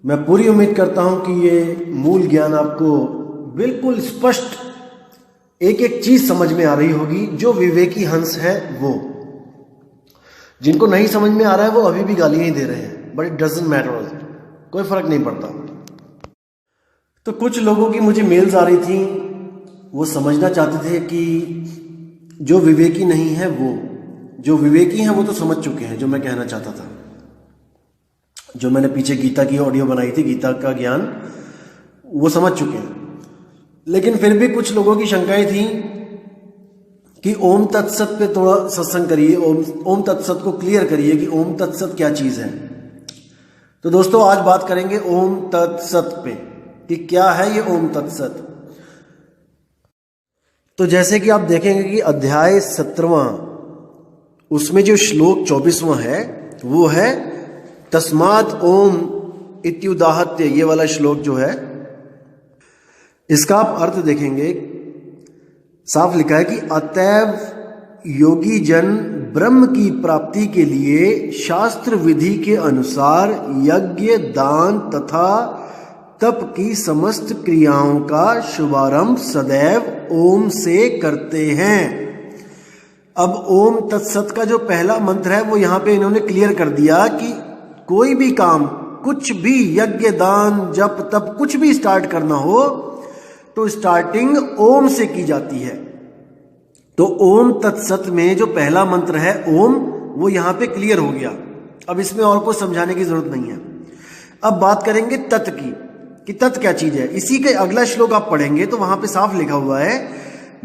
मैं पूरी उम्मीद करता हूं कि ये मूल ज्ञान आपको बिल्कुल स्पष्ट एक एक चीज समझ में आ रही होगी। जो विवेकी हंस है वो, जिनको नहीं समझ में आ रहा है वो अभी भी गालियां ही दे रहे हैं, बट इट डजंट मैटर, कोई फर्क नहीं पड़ता। तो कुछ लोगों की मुझे मेल्स आ रही थी, वो समझना चाहते थे कि जो विवेकी नहीं है वो, जो विवेकी हैं वो तो समझ चुके हैं जो मैं कहना चाहता था। जो मैंने पीछे गीता की ऑडियो बनाई थी, गीता का ज्ञान, वो समझ चुके हैं। लेकिन फिर भी कुछ लोगों की शंकाएं थी कि ओम तत्सत पे थोड़ा सत्संग करिए, ओम तत्सत को क्लियर करिए कि ओम तत्सत क्या चीज है। तो दोस्तों आज बात करेंगे ओम तत्सत पे कि क्या है ये ओम तत्सत। तो जैसे कि आप देखेंगे कि अध्याय 17वां, उसमें जो श्लोक 24वां है वो है तस्मात् ओम इत्युदाहत्य। ये वाला श्लोक जो है, इसका आप अर्थ देखेंगे, साफ लिखा है कि अतएव योगी जन ब्रह्म की प्राप्ति के लिए शास्त्र विधि के अनुसार यज्ञ, दान तथा तप की समस्त क्रियाओं का शुभारंभ सदैव ओम से करते हैं। अब ओम तत्सत का जो पहला मंत्र है वो यहां पे इन्होंने क्लियर कर दिया कि कोई भी काम, कुछ भी यज्ञ, दान, जप, तप, कुछ भी स्टार्ट करना हो तो स्टार्टिंग ओम से की जाती है। तो ओम तत्सत में जो पहला मंत्र है ओम, वो यहां पे क्लियर हो गया। अब इसमें और कुछ समझाने की जरूरत नहीं है। अब बात करेंगे तत् की, कि तत् क्या चीज है। इसी के अगला श्लोक आप पढ़ेंगे तो वहां पे साफ लिखा हुआ है,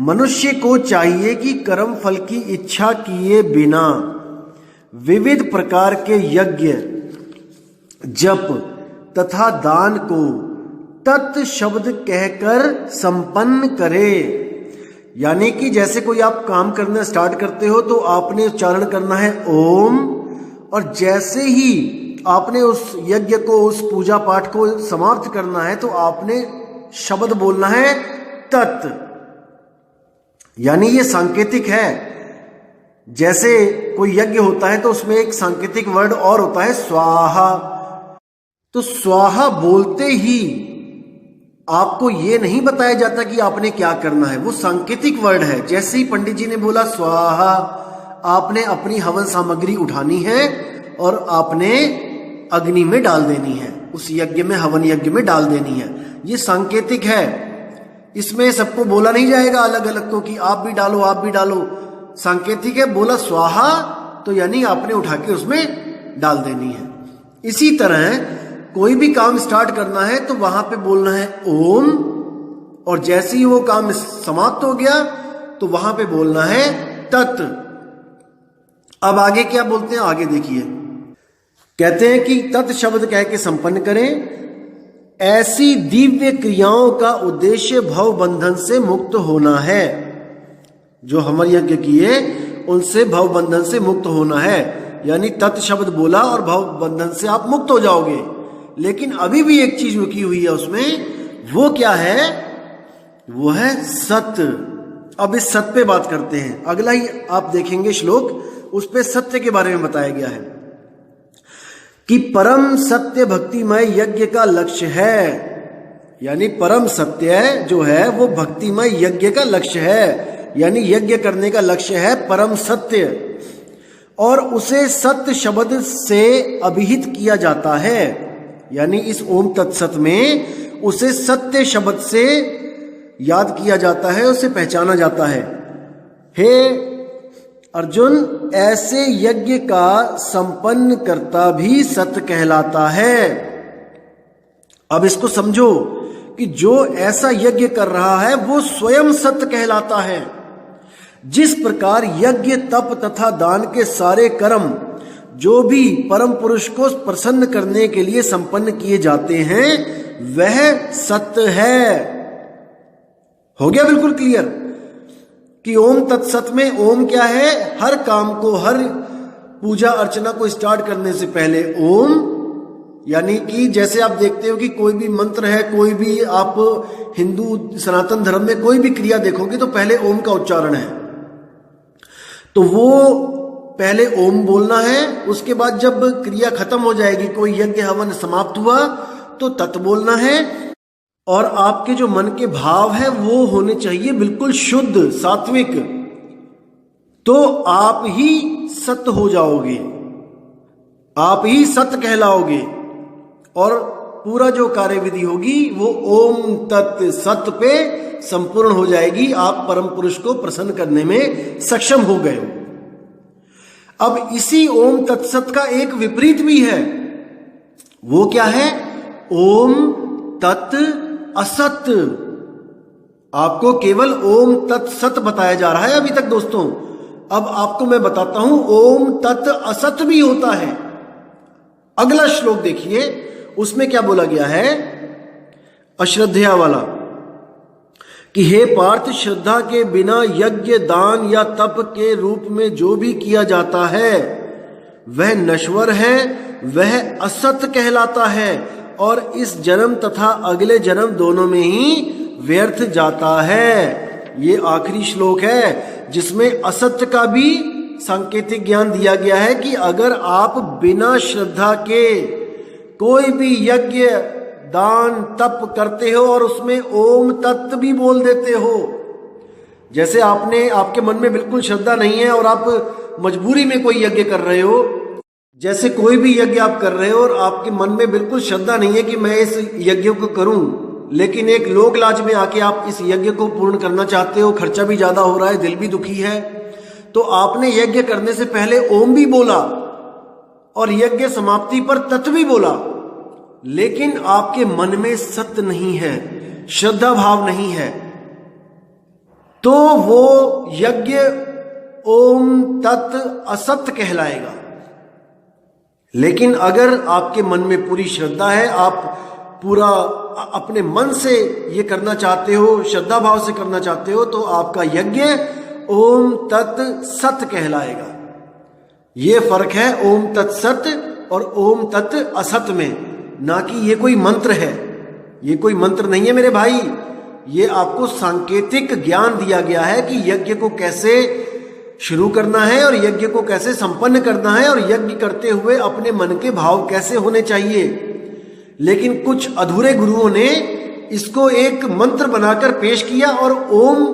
मनुष्य को चाहिए कि कर्म फल की इच्छा किए बिना विविध प्रकार के यज्ञ, जप तथा दान को तत् शब्द कहकर संपन्न करे। यानी कि जैसे कोई आप काम करना स्टार्ट करते हो तो आपने उच्चारण करना है ओम, और जैसे ही आपने उस यज्ञ को, उस पूजा पाठ को समाप्त करना है तो आपने शब्द बोलना है तत्। यानी ये सांकेतिक है। जैसे कोई यज्ञ होता है तो उसमें एक सांकेतिक वर्ड और होता है स्वाहा। तो स्वाहा बोलते ही आपको ये नहीं बताया जाता कि आपने क्या करना है, वो सांकेतिक वर्ड है। जैसे ही पंडित जी ने बोला स्वाहा, आपने अपनी हवन सामग्री उठानी है और आपने अग्नि में डाल देनी है, उस यज्ञ में, हवन यज्ञ में डाल देनी है। ये सांकेतिक है, इसमें सबको बोला नहीं जाएगा अलग अलग को कि आप भी डालो, आप भी डालो। सांकेतिक है, बोला स्वाहा तो यानी आपने उठा के उसमें डाल देनी है। इसी तरह कोई भी काम स्टार्ट करना है तो वहां पे बोलना है ओम, और जैसे ही वो काम समाप्त हो गया तो वहां पे बोलना है तत्। अब आगे क्या बोलते हैं, आगे देखिए। कहते हैं कि तत् शब्द कह के संपन्न करें। ऐसी दिव्य क्रियाओं का उद्देश्य भव बंधन से मुक्त होना है। जो हम यज्ञ किए उनसे भव बंधन से मुक्त होना है। यानी तत् शब्द बोला और भव बंधन से आप मुक्त हो जाओगे। लेकिन अभी भी एक चीज रुकी हुई है उसमें, वो क्या है, वो है सत्य। अब इस सत्य पे बात करते हैं। अगला ही आप देखेंगे श्लोक, उस पे सत्य के बारे में बताया गया है कि परम सत्य भक्तिमय यज्ञ का लक्ष्य है। यानी परम सत्य जो है वो भक्तिमय यज्ञ का लक्ष्य है। यानी यज्ञ करने का लक्ष्य है परम सत्य, और उसे सत्य शब्द से अभिहित किया जाता है। यानी इस ओम तत्सत में उसे सत्य शब्द से याद किया जाता है, उसे पहचाना जाता है। हे अर्जुन, ऐसे यज्ञ का संपन्न करता भी सत्य कहलाता है। अब इसको समझो कि जो ऐसा यज्ञ कर रहा है वो स्वयं सत्य कहलाता है। जिस प्रकार यज्ञ, तप तथा दान के सारे कर्म जो भी परम पुरुष को प्रसन्न करने के लिए संपन्न किए जाते हैं वह सत्य है। हो गया बिल्कुल क्लियर कि ओम तत्सत में ओम क्या है। हर काम को, हर पूजा अर्चना को स्टार्ट करने से पहले ओम, यानी कि जैसे आप देखते हो कि कोई भी मंत्र है, कोई भी आप हिंदू सनातन धर्म में कोई भी क्रिया देखोगे तो पहले ओम का उच्चारण है। तो वो पहले ओम बोलना है, उसके बाद जब क्रिया खत्म हो जाएगी, कोई यज्ञ हवन समाप्त हुआ तो तत् बोलना है। और आपके जो मन के भाव है वो होने चाहिए बिल्कुल शुद्ध सात्विक, तो आप ही सत्य हो जाओगे, आप ही सत्य कहलाओगे। और पूरा जो कार्य विधि होगी वो ओम तत् सत्य पे संपूर्ण हो जाएगी। आप परम पुरुष को प्रसन्न करने में सक्षम हो गए। अब इसी ओम तत्सत का एक विपरीत भी है। वो क्या है? ओम तत् असत। आपको केवल ओम तत्सत बताया जा रहा है अभी तक दोस्तों। अब आपको मैं बताता हूं ओम तत् असत भी होता है। अगला श्लोक देखिए, उसमें क्या बोला गया है? अश्रद्धया वाला कि हे पार्थ, श्रद्धा के बिना यज्ञ दान या तप के रूप में जो भी किया जाता है वह नश्वर है, वह असत कहलाता है और इस जन्म तथा अगले जन्म दोनों में ही व्यर्थ जाता है। ये आखिरी श्लोक है जिसमें असत्य का भी सांकेतिक ज्ञान दिया गया है कि अगर आप बिना श्रद्धा के कोई भी यज्ञ दान तप करते हो और उसमें ओम तत्व भी बोल देते हो, जैसे आपके मन में बिल्कुल श्रद्धा नहीं है और आप मजबूरी में कोई यज्ञ कर रहे हो, जैसे कोई भी यज्ञ आप कर रहे हो और आपके मन में बिल्कुल श्रद्धा नहीं है कि मैं इस यज्ञ को करूं, लेकिन एक लोक लाज में आके आप इस यज्ञ को पूर्ण करना चाहते हो, खर्चा भी ज्यादा हो रहा है, दिल भी दुखी है, तो आपने यज्ञ करने से पहले ओम भी बोला और यज्ञ समाप्ति पर तत्व भी बोला, लेकिन आपके मन में सत्य नहीं है, श्रद्धा भाव नहीं है, तो वो यज्ञ ओम तत् असत्य कहलाएगा। लेकिन अगर आपके मन में पूरी श्रद्धा है, आप पूरा अपने मन से ये करना चाहते हो, श्रद्धा भाव से करना चाहते हो, तो आपका यज्ञ ओम तत् सत्य कहलाएगा। ये फर्क है ओम तत् सत्य और ओम तत् असत्य में, ना कि ये कोई मंत्र है। ये कोई मंत्र नहीं है मेरे भाई, ये आपको सांकेतिक ज्ञान दिया गया है कि यज्ञ को कैसे शुरू करना है और यज्ञ को कैसे संपन्न करना है और यज्ञ करते हुए अपने मन के भाव कैसे होने चाहिए। लेकिन कुछ अधूरे गुरुओं ने इसको एक मंत्र बनाकर पेश किया और ओम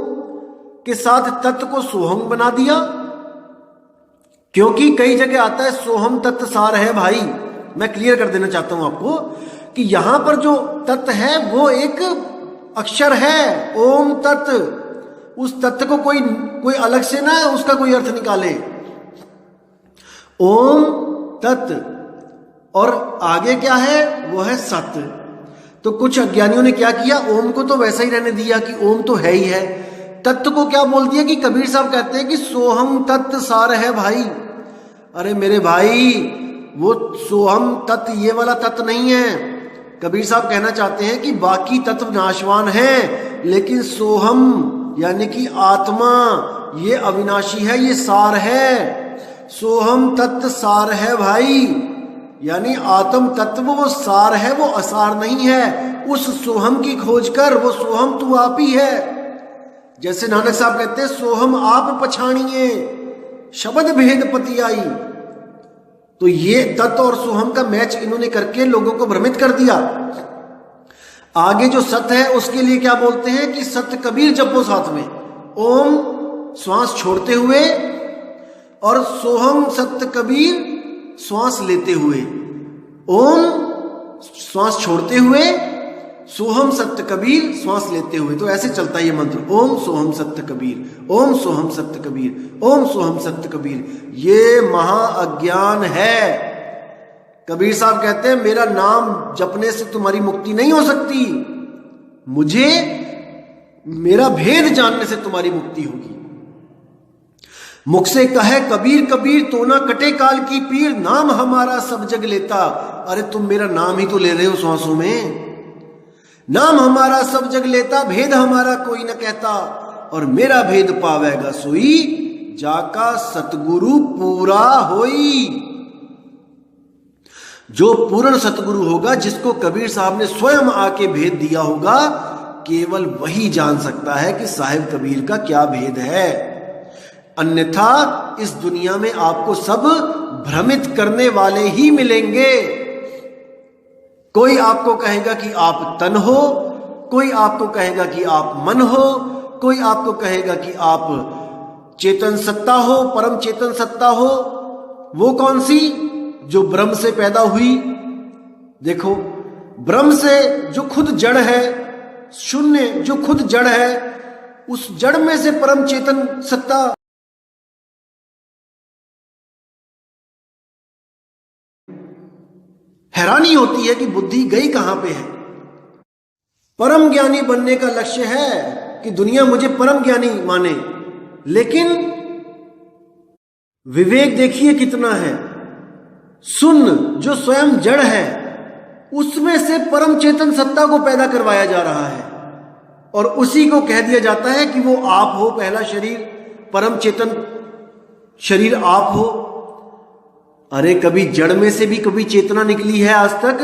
के साथ तत्व को सोहम बना दिया, क्योंकि कई जगह आता है सोहम तत्व सार है। भाई मैं क्लियर कर देना चाहता हूं आपको कि यहां पर जो तत्व है वो एक अक्षर है, ओम तत्व। उस तत्व को कोई अलग से ना उसका कोई अर्थ निकाले। ओम तत्व और आगे क्या है? वो है सत्य। तो कुछ अज्ञानियों ने क्या किया, ओम को तो वैसा ही रहने दिया कि ओम तो है ही है, तत्व को क्या बोल दिया कि कबीर साहब कहते हैं कि सोहम तत्व सार है। भाई अरे मेरे भाई, वो सोहम तत्व ये वाला तत्व नहीं है। कबीर साहब कहना चाहते हैं कि बाकी तत्व नाशवान हैं, लेकिन सोहम यानी कि आत्मा ये अविनाशी है, ये सार है। सोहम तत्व सार है भाई, यानी आत्म तत्व वो सार है, वो असार नहीं है। उस सोहम की खोज कर, वो सोहम तू आप ही है। जैसे नानक साहब कहते हैं सोहम आप पछाणिए शब्द भेद पति आई। तो ये तत्व और सोहम का मैच इन्होंने करके लोगों को भ्रमित कर दिया। आगे जो सत्य है उसके लिए क्या बोलते हैं कि सत्य कबीर जपो साथ में, ओम श्वास छोड़ते हुए और सोहम सत्य कबीर श्वास लेते हुए। ओम श्वास छोड़ते हुए, सोहम सत्य कबीर श्वास लेते हुए। तो ऐसे चलता है ये मंत्र, ओम सोहम सत्य कबीर, ओम सोहम सत्य कबीर, ओम सोहम सत्य कबीर। ये महा अज्ञान है। कबीर साहब कहते हैं मेरा नाम जपने से तुम्हारी मुक्ति नहीं हो सकती, मुझे मेरा भेद जानने से तुम्हारी मुक्ति होगी। मुख से कहे कबीर कबीर तो ना कटे काल की पीर, नाम हमारा सब जग लेता। अरे तुम मेरा नाम ही तो ले रहे हो सांसों में। नाम हमारा सब जग लेता, भेद हमारा कोई न कहता, और मेरा भेद पावेगा सोई, जाका सतगुरु पूरा होई। जो पूर्ण सतगुरु होगा, जिसको कबीर साहब ने स्वयं आके भेद दिया होगा, केवल वही जान सकता है कि साहिब कबीर का क्या भेद है। अन्यथा इस दुनिया में आपको सब भ्रमित करने वाले ही मिलेंगे। कोई आपको कहेगा कि आप तन हो, कोई आपको कहेगा कि आप मन हो, कोई आपको कहेगा कि आप चेतन सत्ता हो, परम चेतन सत्ता हो। वो कौन सी? जो ब्रह्म से पैदा हुई। देखो, ब्रह्म से जो खुद जड़ है, शून्य जो खुद जड़ है, उस जड़ में से परम चेतन सत्ता। हैरानी होती है कि बुद्धि गई कहां पे है। परम ज्ञानी बनने का लक्ष्य है कि दुनिया मुझे परम ज्ञानी माने, लेकिन विवेक देखिए कितना है। शून्य जो स्वयं जड़ है, उसमें से परम चेतन सत्ता को पैदा करवाया जा रहा है और उसी को कह दिया जाता है कि वो आप हो। पहला शरीर, परम चेतन शरीर आप हो। अरे कभी जड़ में से भी कभी चेतना निकली है आज तक?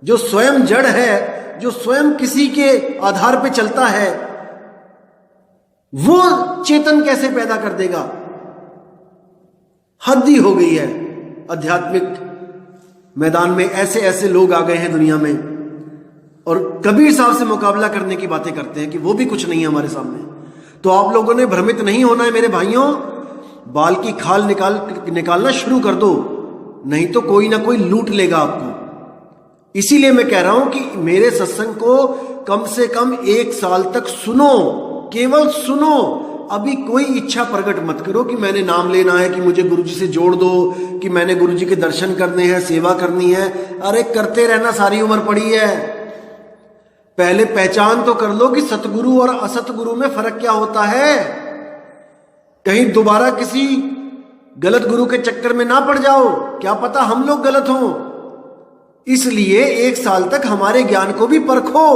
जो स्वयं जड़ है, जो स्वयं किसी के आधार पे चलता है, वो चेतन कैसे पैदा कर देगा? हद ही हो गई है। आध्यात्मिक मैदान में ऐसे ऐसे लोग आ गए हैं दुनिया में, और कबीर साहब से मुकाबला करने की बातें करते हैं कि वो भी कुछ नहीं है हमारे सामने। तो आप लोगों ने भ्रमित नहीं होना है मेरे भाइयों। बाल की खाल निकालना शुरू कर दो, नहीं तो कोई ना कोई लूट लेगा आपको। इसीलिए मैं कह रहा हूं कि मेरे सत्संग को कम से कम 1 साल तक सुनो, केवल सुनो। अभी कोई इच्छा प्रकट मत करो कि मैंने नाम लेना है, कि मुझे गुरुजी से जोड़ दो, कि मैंने गुरुजी के दर्शन करने हैं, सेवा करनी है। अरे करते रहना, सारी उम्र पड़ी है। पहले पहचान तो कर लो कि सतगुरु और असतगुरु में फर्क क्या होता है। कहीं दोबारा किसी गलत गुरु के चक्कर में ना पड़ जाओ, क्या पता हम लोग गलत हों। इसलिए 1 साल तक हमारे ज्ञान को भी परखो।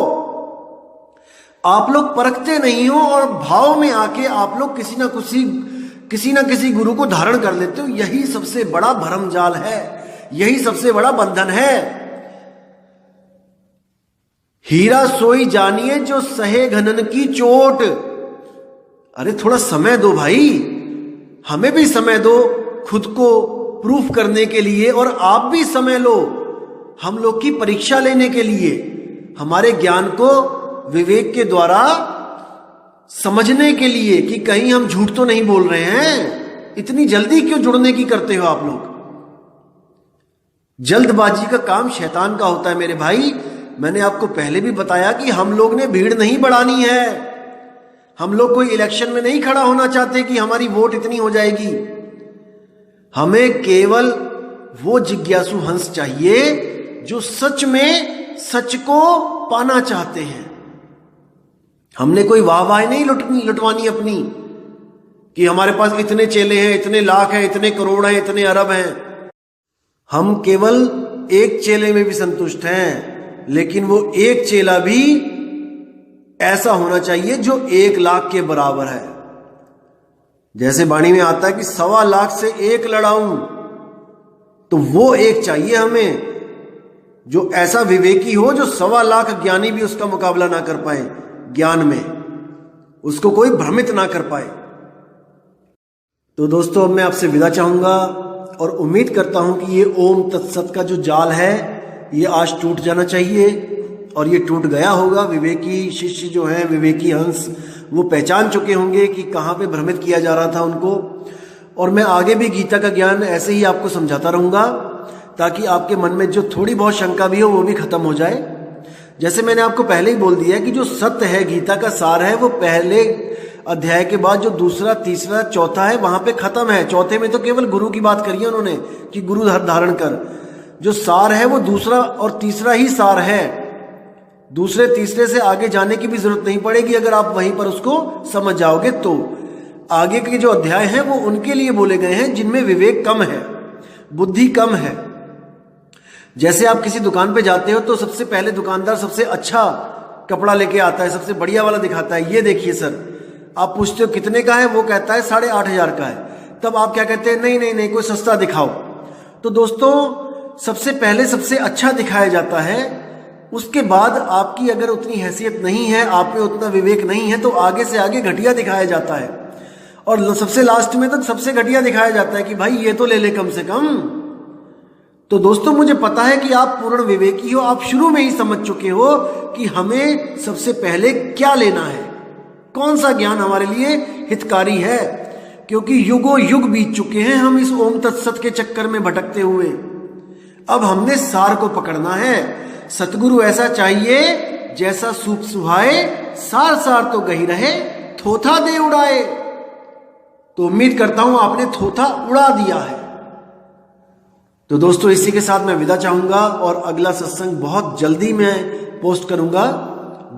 आप लोग परखते नहीं हो और भाव में आके आप लोग किसी ना किसी गुरु को धारण कर लेते हो। यही सबसे बड़ा भरमजाल है, यही सबसे बड़ा बंधन है। हीरा सोई जानिए जो सहे घनन की चोट। अरे थोड़ा समय दो भाई, हमें भी समय दो खुद को प्रूफ करने के लिए, और आप भी समय लो हम लोग की परीक्षा लेने के लिए, हमारे ज्ञान को विवेक के द्वारा समझने के लिए कि कहीं हम झूठ तो नहीं बोल रहे हैं। इतनी जल्दी क्यों जुड़ने की करते हो आप लोग? जल्दबाजी का काम शैतान का होता है मेरे भाई। मैंने आपको पहले भी बताया कि हम लोग ने भीड़ नहीं बढ़ानी है। हम लोग कोई इलेक्शन में नहीं खड़ा होना चाहते कि हमारी वोट इतनी हो जाएगी। हमें केवल वो जिज्ञासु हंस चाहिए जो सच में सच को पाना चाहते हैं। हमने कोई वाहवाही नहीं लुटवानी अपनी कि हमारे पास इतने चेले हैं, इतने लाख हैं, इतने करोड़ हैं, इतने अरब हैं। हम केवल एक चेले में भी संतुष्ट हैं, लेकिन वो एक चेला भी ऐसा होना चाहिए जो 1 लाख के बराबर है। जैसे वाणी में आता है कि 1.25 लाख से 1 लड़ाऊं, तो वो एक चाहिए हमें जो ऐसा विवेकी हो, जो 1.25 लाख ज्ञानी भी उसका मुकाबला ना कर पाए ज्ञान में, उसको कोई भ्रमित ना कर पाए। तो दोस्तों, अब मैं आपसे विदा चाहूंगा और उम्मीद करता हूं कि ये ओम तत्सत का जो जाल है ये आज टूट जाना चाहिए, और ये टूट गया होगा। विवेकी शिष्य जो हैं, विवेकी हंस, वो पहचान चुके होंगे कि कहाँ पे भ्रमित किया जा रहा था उनको। और मैं आगे भी गीता का ज्ञान ऐसे ही आपको समझाता रहूंगा, ताकि आपके मन में जो थोड़ी बहुत शंका भी हो वो भी खत्म हो जाए। जैसे मैंने आपको पहले ही बोल दिया कि जो सत्य है, गीता का सार है, वो पहले अध्याय के बाद जो दूसरा, तीसरा, चौथा है वहां पे खत्म है। चौथे में तो केवल गुरु की बात करी है उन्होंने कि गुरु धारण कर। जो सार है वो दूसरा और तीसरा ही सार है। दूसरे तीसरे से आगे जाने की भी जरूरत नहीं पड़ेगी अगर आप वहीं पर उसको समझ जाओगे। तो आगे के जो अध्याय हैं वो उनके लिए बोले गए हैं जिनमें विवेक कम है, बुद्धि कम है। जैसे आप किसी दुकान पे जाते हो तो सबसे पहले दुकानदार सबसे अच्छा कपड़ा लेके आता है, सबसे बढ़िया वाला दिखाता है, ये देखिए सर। आप पूछते हो कितने का है, वो कहता है 8,500 का है। तब आप क्या कहते हैं, नहीं नहीं नहीं, कोई सस्ता दिखाओ। तो दोस्तों, सबसे पहले सबसे अच्छा दिखाया जाता है। उसके बाद आपकी अगर उतनी हैसियत नहीं है, आप में उतना विवेक नहीं है, तो आगे से आगे घटिया दिखाया जाता है। और सबसे लास्ट में तो सबसे घटिया दिखाया जाता है कि भाई ये तो ले ले कम से कम। तो दोस्तों मुझे पता है कि आप पूर्ण विवेकी हो, आप शुरू में ही समझ चुके हो कि हमें सबसे पहले क्या लेना है, कौन सा ज्ञान हमारे लिए हितकारी है, क्योंकि युगों युग बीत चुके हैं हम इस ओम तत्सत के चक्कर में भटकते हुए। अब हमने सार को पकड़ना है। सतगुरु ऐसा चाहिए जैसा सूप सुहाए, सार सार तो गही रहे, थोथा दे उड़ाए। तो उम्मीद करता हूं आपने थोथा उड़ा दिया है। तो दोस्तों इसी के साथ मैं विदा चाहूंगा और अगला सत्संग बहुत जल्दी मैं पोस्ट करूंगा।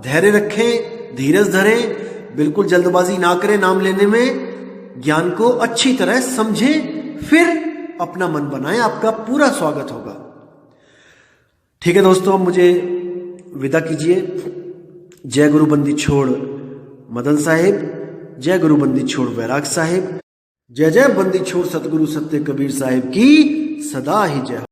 धैर्य रखें, धीरज धरें, बिल्कुल जल्दबाजी ना करें नाम लेने में, ज्ञान को अच्छी तरह समझें, फिर अपना मन बनाएं, आपका पूरा स्वागत होगा। ठीक है दोस्तों, अब मुझे विदा कीजिए। जय गुरु बंदी छोड़ मदन साहिब, जय गुरु बंदी छोड़ वैराग साहिब, जय जय बंदी छोड़ सतगुरु सत्य कबीर साहिब की सदा ही जय।